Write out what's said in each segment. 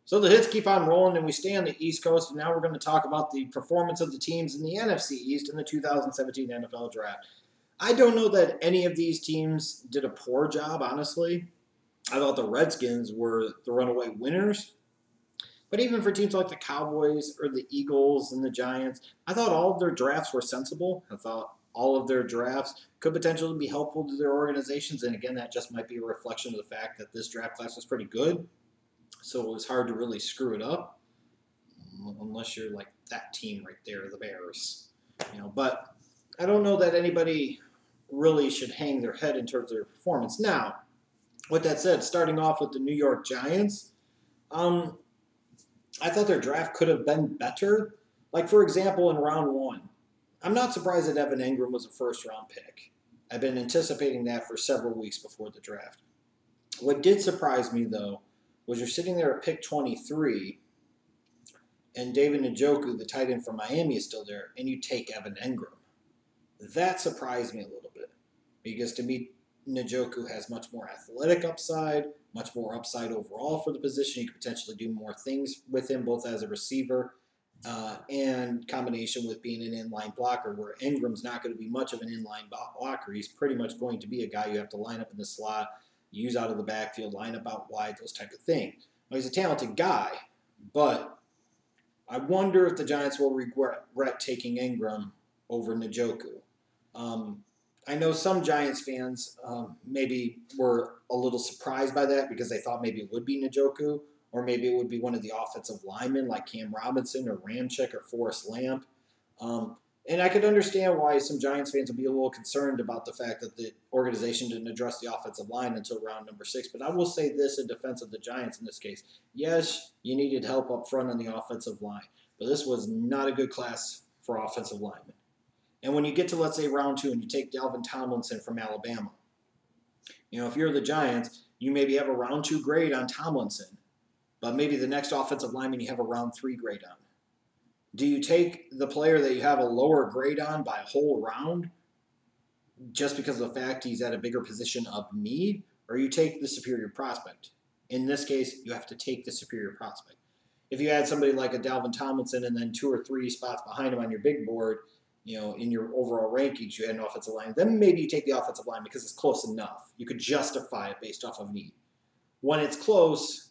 So the hits keep on rolling, and we stay on the East Coast, and now we're going to talk about the performance of the teams in the NFC East in the 2017 NFL Draft. I don't know that any of these teams did a poor job, honestly. I thought the Redskins were the runaway winners. But even for teams like the Cowboys or the Eagles and the Giants, I thought all of their drafts were sensible. I thought all of their drafts could potentially be helpful to their organizations. And again, that just might be a reflection of the fact that this draft class was pretty good. So it was hard to really screw it up, unless you're like that team right there, the Bears. But I don't know that anybody really should hang their head in terms of their performance. Now, with that said, starting off with the New York Giants, I thought their draft could have been better. Like, for example, in round 1, I'm not surprised that Evan Engram was a first-round pick. I've been anticipating that for several weeks before the draft. What did surprise me, though, was you're sitting there at pick 23, and David Njoku, the tight end from Miami, is still there, and you take Evan Engram. That surprised me a little bit, because to me, Njoku has much more athletic upside, much more upside overall for the position. You could potentially do more things with him, both as a receiver and combination with being an inline blocker, where Engram's not going to be much of an inline blocker. He's pretty much going to be a guy you have to line up in the slot, use out of the backfield, line up out wide, those type of things. Now, he's a talented guy, but I wonder if the Giants will regret taking Engram over Njoku. I know some Giants fans maybe were a little surprised by that because they thought maybe it would be Njoku, or maybe it would be one of the offensive linemen like Cam Robinson or Ramczyk or Forrest Lamp. And I could understand why some Giants fans would be a little concerned about the fact that the organization didn't address the offensive line until round number 6. But I will say this in defense of the Giants in this case. Yes, you needed help up front on the offensive line, but this was not a good class for offensive linemen. And when you get to, let's say, round 2 and you take Dalvin Tomlinson from Alabama, if you're the Giants, you maybe have a round 2 grade on Tomlinson, but maybe the next offensive lineman you have a round 3 grade on. Do you take the player that you have a lower grade on by a whole round just because of the fact he's at a bigger position of need, or you take the superior prospect? In this case, you have to take the superior prospect. If you had somebody like a Dalvin Tomlinson and then 2 or 3 spots behind him on your big board, in your overall rankings, you had an offensive line, then maybe you take the offensive line because it's close enough. You could justify it based off of need. When it's close,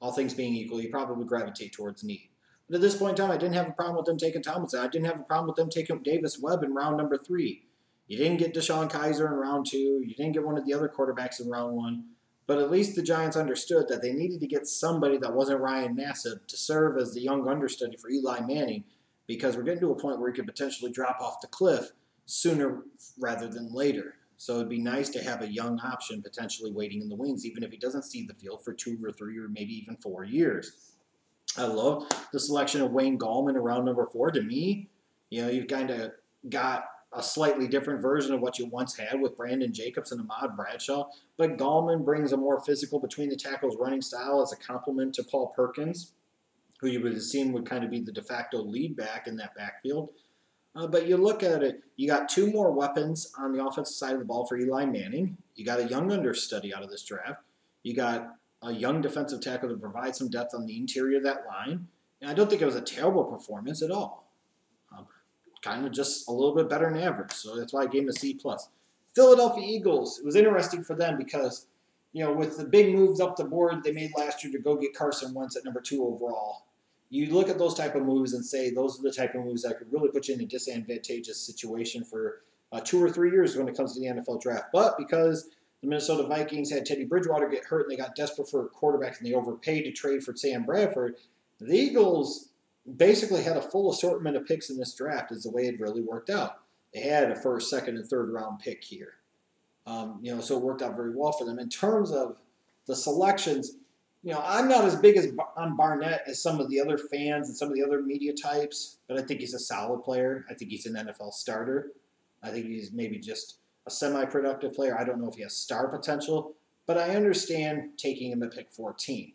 all things being equal, you probably gravitate towards need. But at this point in time, I didn't have a problem with them taking Tomlinson. I didn't have a problem with them taking Davis Webb in round number 3. You didn't get Deshaun Kaiser in round 2. You didn't get one of the other quarterbacks in round 1. But at least the Giants understood that they needed to get somebody that wasn't Ryan Nassib to serve as the young understudy for Eli Manning, because we're getting to a point where he could potentially drop off the cliff sooner rather than later. So it'd be nice to have a young option potentially waiting in the wings, even if he doesn't see the field for 2 or 3 or maybe even 4 years. I love the selection of Wayne Gallman around number 4. To me, you've kind of got a slightly different version of what you once had with Brandon Jacobs and Ahmad Bradshaw. But Gallman brings a more physical between the tackles running style as a complement to Paul Perkins, who you would assume would kind of be the de facto lead back in that backfield. But you look at it, you got 2 more weapons on the offensive side of the ball for Eli Manning. You got a young understudy out of this draft. You got a young defensive tackle to provide some depth on the interior of that line. And I don't think it was a terrible performance at all. Kind of just a little bit better than average. So that's why I gave him a C+. Philadelphia Eagles, it was interesting for them because, with the big moves up the board they made last year to go get Carson Wentz at number 2 overall, you look at those type of moves and say those are the type of moves that could really put you in a disadvantageous situation for 2 or 3 years when it comes to the NFL draft. But because the Minnesota Vikings had Teddy Bridgewater get hurt and they got desperate for a quarterback and they overpaid to trade for Sam Bradford, the Eagles basically had a full assortment of picks in this draft is the way it really worked out. They had a first, second, and third round pick here. So it worked out very well for them. In terms of the selections, I'm not as big on Barnett as some of the other fans and some of the other media types, but I think he's a solid player. I think he's an NFL starter. I think he's maybe just a semi-productive player. I don't know if he has star potential, but I understand taking him at pick 14.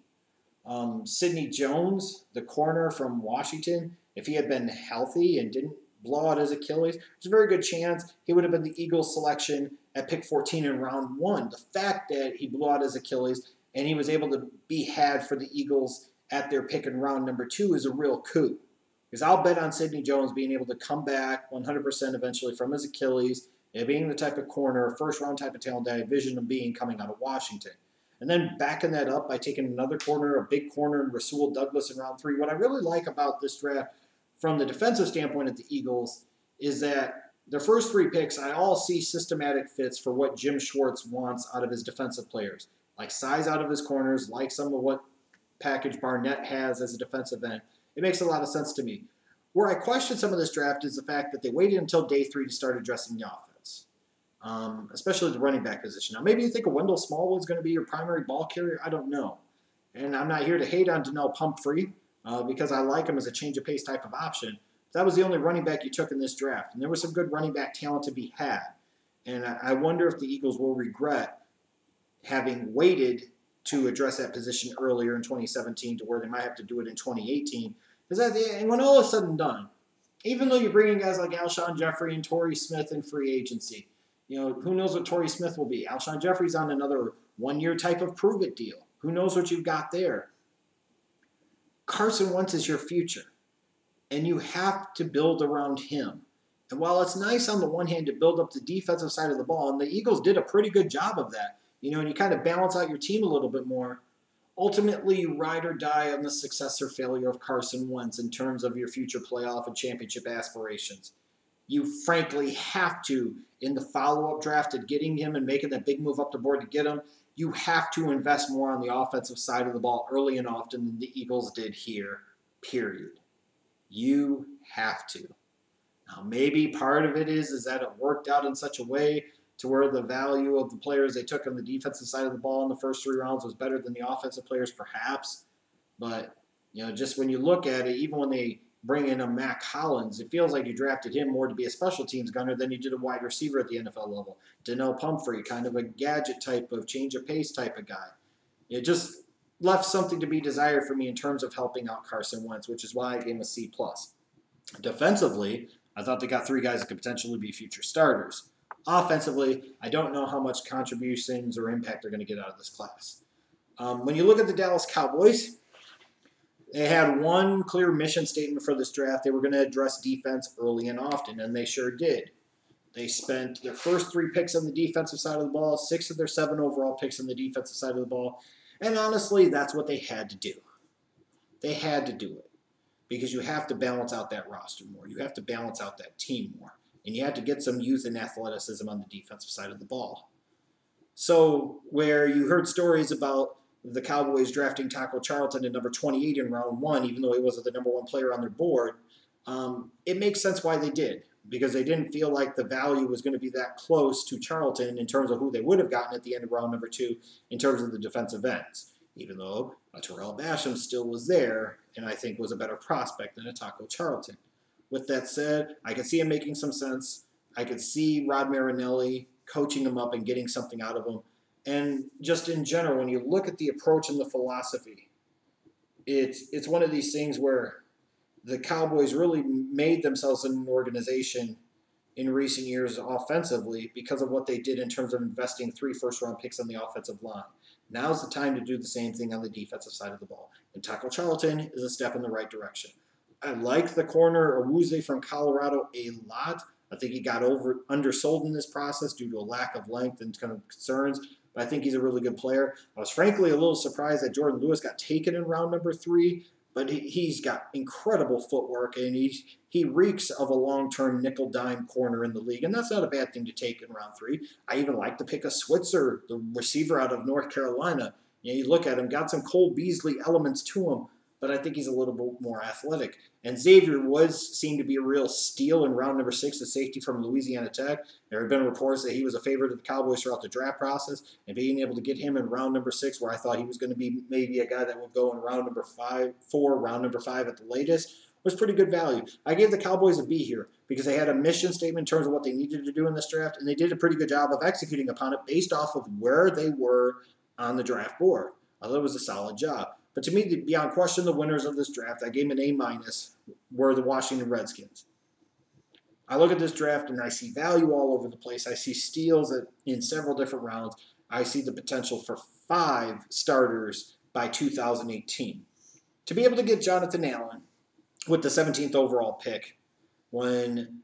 Sidney Jones, the corner from Washington, if he had been healthy and didn't blow out his Achilles, there's a very good chance he would have been the Eagles selection at pick 14 in round 1. The fact that he blew out his Achilles and he was able to be had for the Eagles at their pick in round number 2 is a real coup. Because I'll bet on Sidney Jones being able to come back 100% eventually from his Achilles, and being the type of corner, first-round type of talent that I envision him being coming out of Washington. And then backing that up by taking another corner, a big corner in Rasul Douglas in round 3. What I really like about this draft from the defensive standpoint at the Eagles is that their first 3 picks, I all see systematic fits for what Jim Schwartz wants out of his defensive players. Like size out of his corners, like some of what package Barnett has as a defensive end. It makes a lot of sense to me. Where I question some of this draft is the fact that they waited until day 3 to start addressing the offense, especially the running back position. Now, maybe you think a Wendell Smallwood's going to be your primary ball carrier. I don't know. And I'm not here to hate on Donnell Pumphrey because I like him as a change of pace type of option. That was the only running back you took in this draft. And there was some good running back talent to be had. And I wonder if the Eagles will regret having waited to address that position earlier in 2017 to where they might have to do it in 2018. Because when all is said and done, even though you're bringing guys like Alshon Jeffrey and Torrey Smith in free agency, who knows what Torrey Smith will be? Alshon Jeffrey's on another 1-year type of prove-it deal. Who knows what you've got there? Carson Wentz is your future, and you have to build around him. And while it's nice on the one hand to build up the defensive side of the ball, and the Eagles did a pretty good job of that, and you kind of balance out your team a little bit more, ultimately you ride or die on the success or failure of Carson Wentz in terms of your future playoff and championship aspirations. You frankly have to, in the follow-up draft at getting him and making that big move up the board to get him, you have to invest more on the offensive side of the ball early and often than the Eagles did here, period. You have to. Now, maybe part of it is that it worked out in such a way to where the value of the players they took on the defensive side of the ball in the first 3 rounds was better than the offensive players, perhaps. But, just when you look at it, even when they bring in a Mack Hollins, it feels like you drafted him more to be a special teams gunner than you did a wide receiver at the NFL level. Donnell Pumphrey, kind of a gadget type of change of pace type of guy. It just left something to be desired for me in terms of helping out Carson Wentz, which is why I gave him a C+. Defensively, I thought they got 3 guys that could potentially be future starters. Offensively, I don't know how much contributions or impact they're going to get out of this class. When you look at the Dallas Cowboys, they had one clear mission statement for this draft. They were going to address defense early and often, and they sure did. They spent their first 3 picks on the defensive side of the ball, 6 of their 7 overall picks on the defensive side of the ball, and honestly, that's what they had to do. They had to do it because you have to balance out that roster more. You have to balance out that team more. And you had to get some youth and athleticism on the defensive side of the ball. So where you heard stories about the Cowboys drafting Taco Charlton at number 28 in round 1, even though he wasn't the number 1 player on their board, it makes sense why they did. Because they didn't feel like the value was going to be that close to Charlton in terms of who they would have gotten at the end of round number 2 in terms of the defensive ends. Even though a Terrell Basham still was there and I think was a better prospect than a Taco Charlton. With that said, I could see him making some sense. I could see Rod Marinelli coaching him up and getting something out of him. And just in general, when you look at the approach and the philosophy, it's one of these things where the Cowboys really made themselves an organization in recent years offensively because of what they did in terms of investing 3 first-round picks on the offensive line. Now's the time to do the same thing on the defensive side of the ball. And Taco Charlton is a step in the right direction. I like the corner Awuzie from Colorado a lot. I think he got undersold in this process due to a lack of length and kind of concerns. But I think he's a really good player. I was frankly a little surprised that Jourdan Lewis got taken in round number 3. But he's got incredible footwork, and he reeks of a long-term nickel-dime corner in the league. And that's not a bad thing to take in round 3. I even like to pick a Switzer, the receiver out of North Carolina. You look at him, got some Cole Beasley elements to him, but I think he's a little bit more athletic. And Xavier seemed to be a real steal in round number 6, the safety from Louisiana Tech. There have been reports that he was a favorite of the Cowboys throughout the draft process, and being able to get him in round number 6, where I thought he was going to be maybe a guy that would go in round number 4, round number 5 at the latest, was pretty good value. I gave the Cowboys a B here because they had a mission statement in terms of what they needed to do in this draft, and they did a pretty good job of executing upon it based off of where they were on the draft board. I thought it was a solid job. But to me, beyond question, the winners of this draft, I gave them an A-, were the Washington Redskins. I look at this draft and I see value all over the place. I see steals in several different rounds. I see the potential for 5 starters by 2018. to be able to get Jonathan Allen with the 17th overall pick, when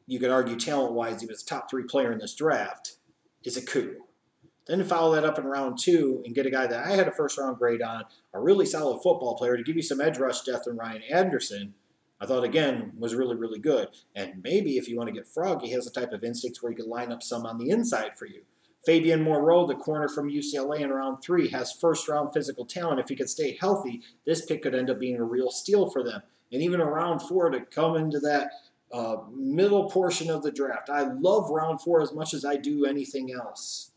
you could argue talent-wise he was a top 3 player in this draft, is a coup. Then to follow that up in round 2 and get a guy that I had a first-round grade on, a really solid football player, to give you some edge rush depth in Ryan Anderson, I thought, again, was really, really good. And maybe if you want to get froggy, he has a type of instincts where he could line up some on the inside for you. Fabian Moreau, the corner from UCLA in round 3, has first-round physical talent. If he could stay healthy, this pick could end up being a real steal for them. And even in round 4 to come into that middle portion of the draft. I love round 4 as much as I do anything else,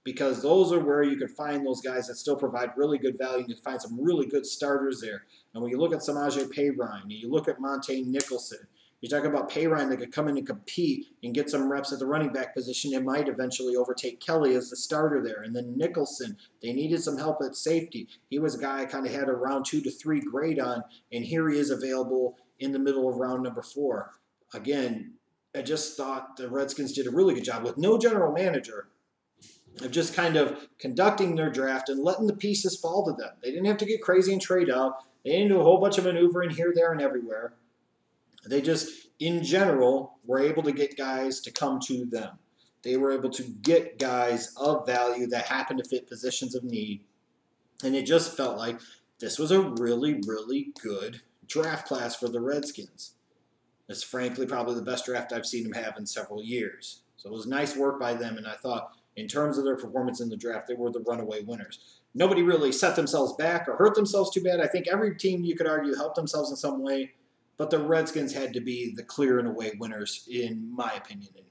because those are where you can find those guys that still provide really good value. You can find some really good starters there. And when you look at Samaje Perine, you look at Montae Nicholson, you talk about Perine that could come in and compete and get some reps at the running back position and might eventually overtake Kelly as the starter there. And then Nicholson, they needed some help at safety. He was a guy I kind of had a round 2 to 3 grade on, and here he is available in the middle of round number 4. Again, I just thought the Redskins did a really good job with no general manager of just kind of conducting their draft and letting the pieces fall to them. They didn't have to get crazy and trade up. They didn't do a whole bunch of maneuvering here, there, and everywhere. They just, in general, were able to get guys to come to them. They were able to get guys of value that happened to fit positions of need. And it just felt like this was a really, really good draft class for the Redskins. It's frankly probably the best draft I've seen them have in several years. So it was nice work by them, and I thought in terms of their performance in the draft, they were the runaway winners. Nobody really set themselves back or hurt themselves too bad. I think every team, you could argue, helped themselves in some way, but the Redskins had to be the clear and away winners, in my opinion anyway.